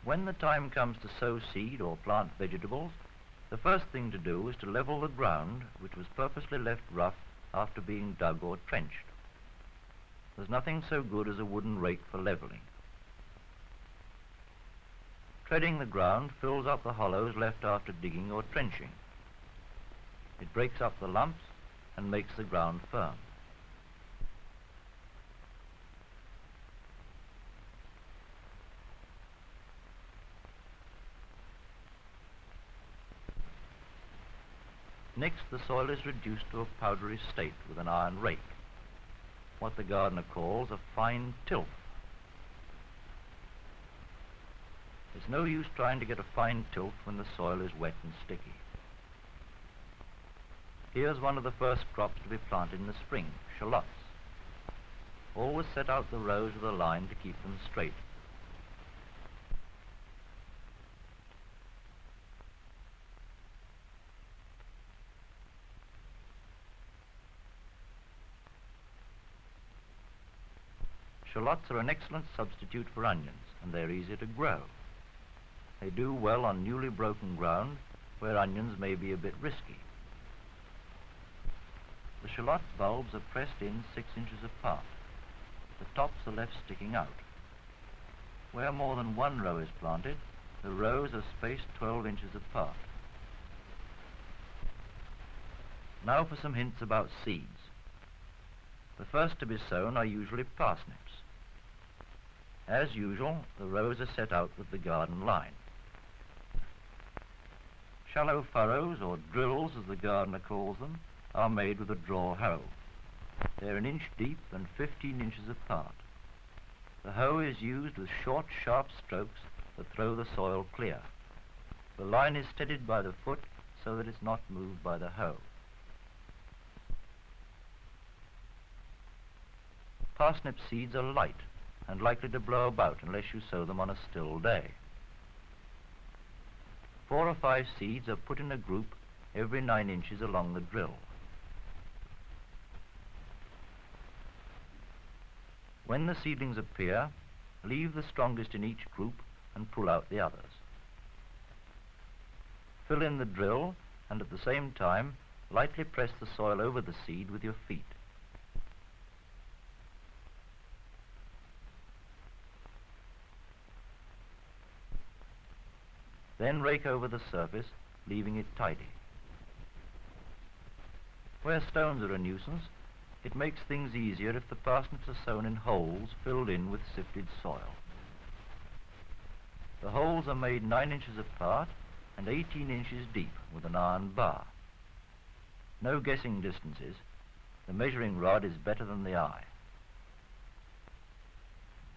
When the time comes to sow seed or plant vegetables, the first thing to do is to level the ground, which was purposely left rough after being dug or trenched. There's nothing so good as a wooden rake for leveling. Treading the ground fills up the hollows left after digging or trenching. It breaks up the lumps and makes the ground firm. Next, the soil is reduced to a powdery state with an iron rake, what the gardener calls a fine tilth. There's no use trying to get a fine tilth when the soil is wet and sticky. Here's one of the first crops to be planted in the spring, shallots. Always set out the rows with a line to keep them straight. Shallots are an excellent substitute for onions, and they're easy to grow. They do well on newly broken ground where onions may be a bit risky. The shallot bulbs are pressed in 6 inches apart. The tops are left sticking out. Where more than one row is planted, the rows are spaced 12 inches apart. Now for some hints about seeds. The first to be sown are usually parsnips. As usual, the rows are set out with the garden line. Shallow furrows, or drills as the gardener calls them, are made with a draw hoe. They're 1 inch deep and 15 inches apart. The hoe is used with short, sharp strokes that throw the soil clear. The line is steadied by the foot so that it's not moved by the hoe. Parsnip seeds are light and likely to blow about unless you sow them on a still day. 4 or 5 seeds are put in a group every 9 inches along the drill. When the seedlings appear, leave the strongest in each group and pull out the others. Fill in the drill and at the same time lightly press the soil over the seed with your feet. Then rake over the surface, leaving it tidy. Where stones are a nuisance, it makes things easier if the parsnips are sown in holes filled in with sifted soil. The holes are made 9 inches apart and 18 inches deep with an iron bar. No guessing distances. The measuring rod is better than the eye.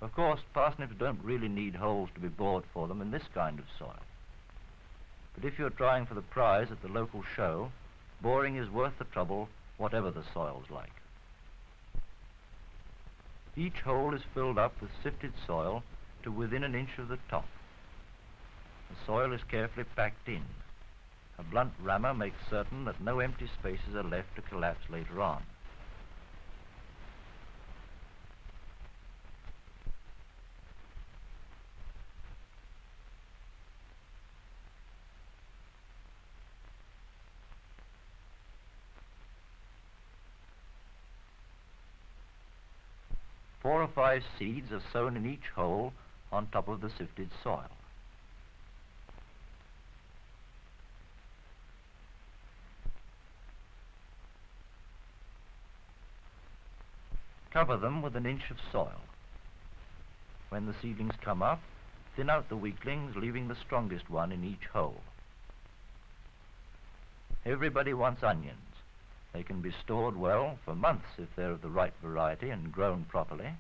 Of course, parsnips don't really need holes to be bored for them in this kind of soil. But if you're trying for the prize at the local show, boring is worth the trouble, whatever the soil's like. Each hole is filled up with sifted soil to within 1 inch of the top. The soil is carefully packed in. A blunt rammer makes certain that no empty spaces are left to collapse later on. Four or 5 seeds are sown in each hole on top of the sifted soil. Cover them with 1 inch of soil. When the seedlings come up, thin out the weaklings, leaving the strongest one in each hole. Everybody wants onions. They can be stored well for months if they're of the right variety and grown properly.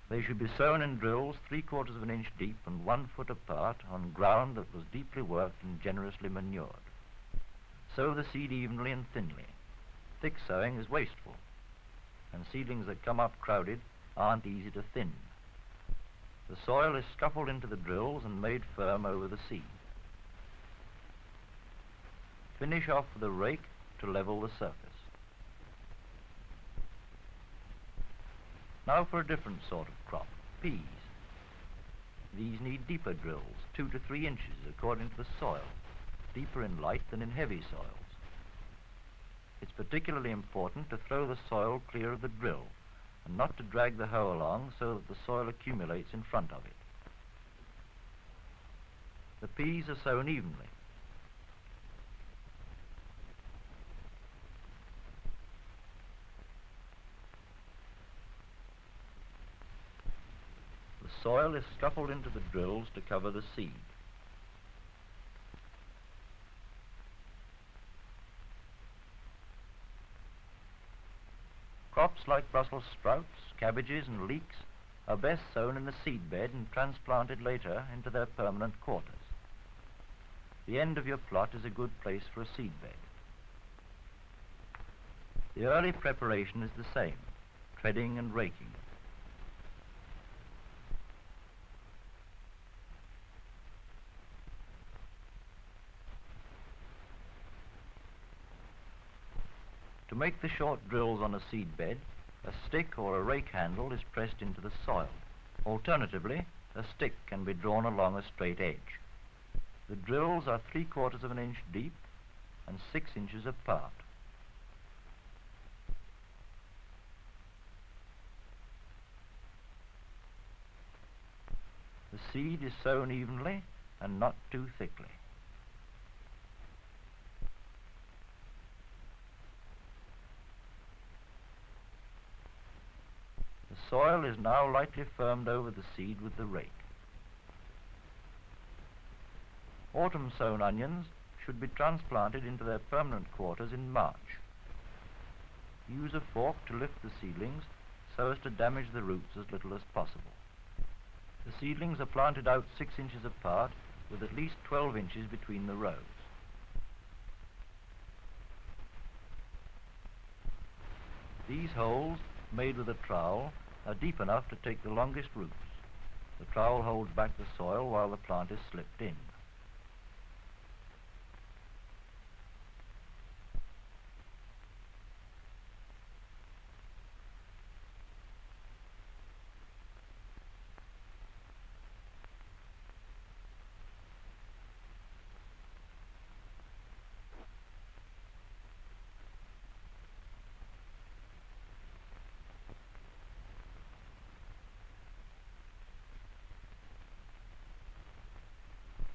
They should be sown in drills 3/4 of an inch deep and 1 foot apart on ground that was deeply worked and generously manured. Sow the seed evenly and thinly. Thick sowing is wasteful, and seedlings that come up crowded aren't easy to thin. The soil is scuffled into the drills and made firm over the seed. Finish off with a rake to level the surface. Now for a different sort of crop, peas. These need deeper drills, 2 to 3 inches, according to the soil, deeper in light than in heavy soils. It's particularly important to throw the soil clear of the drill and not to drag the hoe along so that the soil accumulates in front of it. The peas are sown evenly. The soil is scuffled into the drills to cover the seed. Crops like Brussels sprouts, cabbages and leeks are best sown in the seed bed and transplanted later into their permanent quarters. The end of your plot is a good place for a seed bed. The early preparation is the same, treading and raking. To make the short drills on a seed bed, a stick or a rake handle is pressed into the soil. Alternatively, a stick can be drawn along a straight edge. The drills are 3/4 of an inch deep and 6 inches apart. The seed is sown evenly and not too thickly. The soil is now lightly firmed over the seed with the rake. Autumn sown onions should be transplanted into their permanent quarters in March. Use a fork to lift the seedlings so as to damage the roots as little as possible. The seedlings are planted out 6 inches apart with at least 12 inches between the rows. These holes, made with a trowel, are deep enough to take the longest roots. The trowel holds back the soil while the plant is slipped in.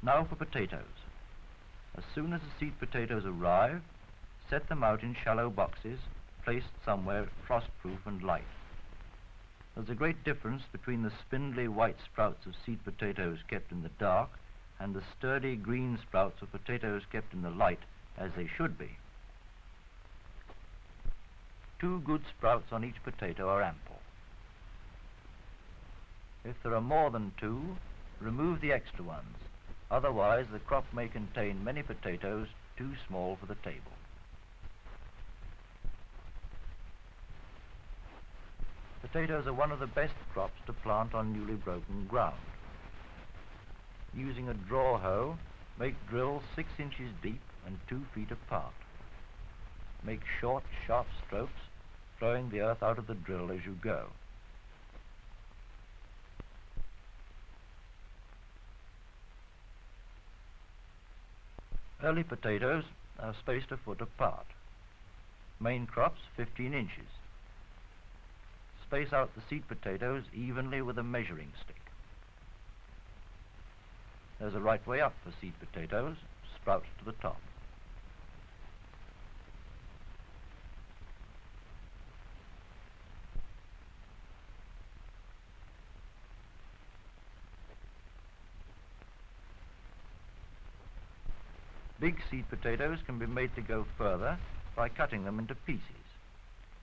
Now for potatoes. As soon as the seed potatoes arrive, set them out in shallow boxes, placed somewhere frost-proof and light. There's a great difference between the spindly white sprouts of seed potatoes kept in the dark and the sturdy green sprouts of potatoes kept in the light, as they should be. 2 good sprouts on each potato are ample. If there are more than 2, remove the extra ones. Otherwise, the crop may contain many potatoes too small for the table. Potatoes are one of the best crops to plant on newly broken ground. Using a draw hoe, make drills 6 inches deep and 2 feet apart. Make short, sharp strokes, throwing the earth out of the drill as you go. Early potatoes are spaced a foot apart. Main crops 15 inches. Space out the seed potatoes evenly with a measuring stick. There's a right way up for seed potatoes, sprouts to the top. Big seed potatoes can be made to go further by cutting them into pieces,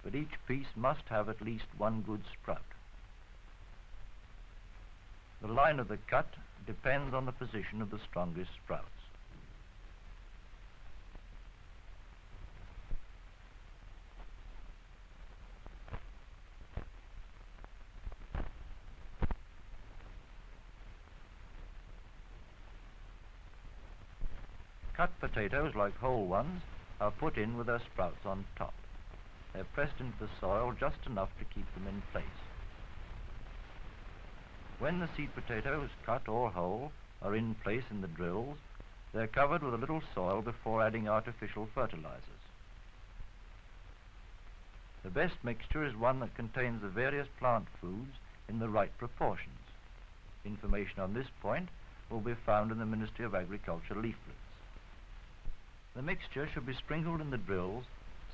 but each piece must have at least 1 good sprout. The line of the cut depends on the position of the strongest sprouts. Cut potatoes, like whole ones, are put in with their sprouts on top. They're pressed into the soil just enough to keep them in place. When the seed potatoes, cut or whole, are in place in the drills, they're covered with a little soil before adding artificial fertilizers. The best mixture is one that contains the various plant foods in the right proportions. Information on this point will be found in the Ministry of Agriculture leaflets. The mixture should be sprinkled in the drills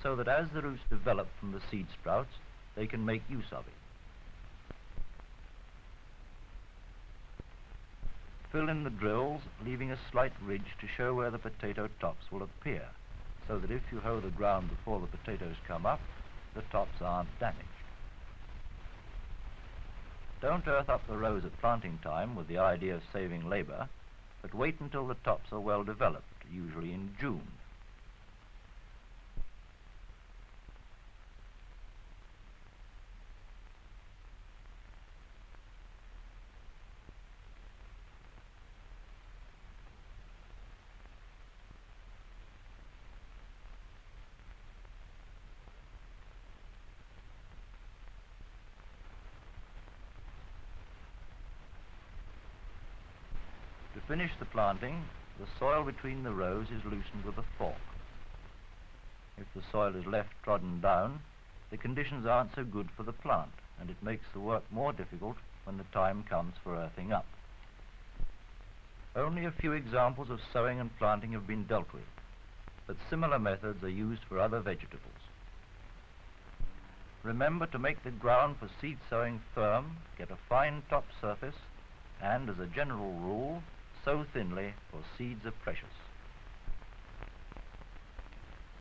so that as the roots develop from the seed sprouts, they can make use of it. Fill in the drills, leaving a slight ridge to show where the potato tops will appear, so that if you hoe the ground before the potatoes come up, the tops aren't damaged. Don't earth up the rows at planting time with the idea of saving labor, but wait until the tops are well developed, usually in June. To finish the planting, the soil between the rows is loosened with a fork. If the soil is left trodden down, the conditions aren't so good for the plant, and it makes the work more difficult when the time comes for earthing up. Only a few examples of sowing and planting have been dealt with, but similar methods are used for other vegetables. Remember to make the ground for seed sowing firm, get a fine top surface, and as a general rule, sow thinly, for seeds are precious.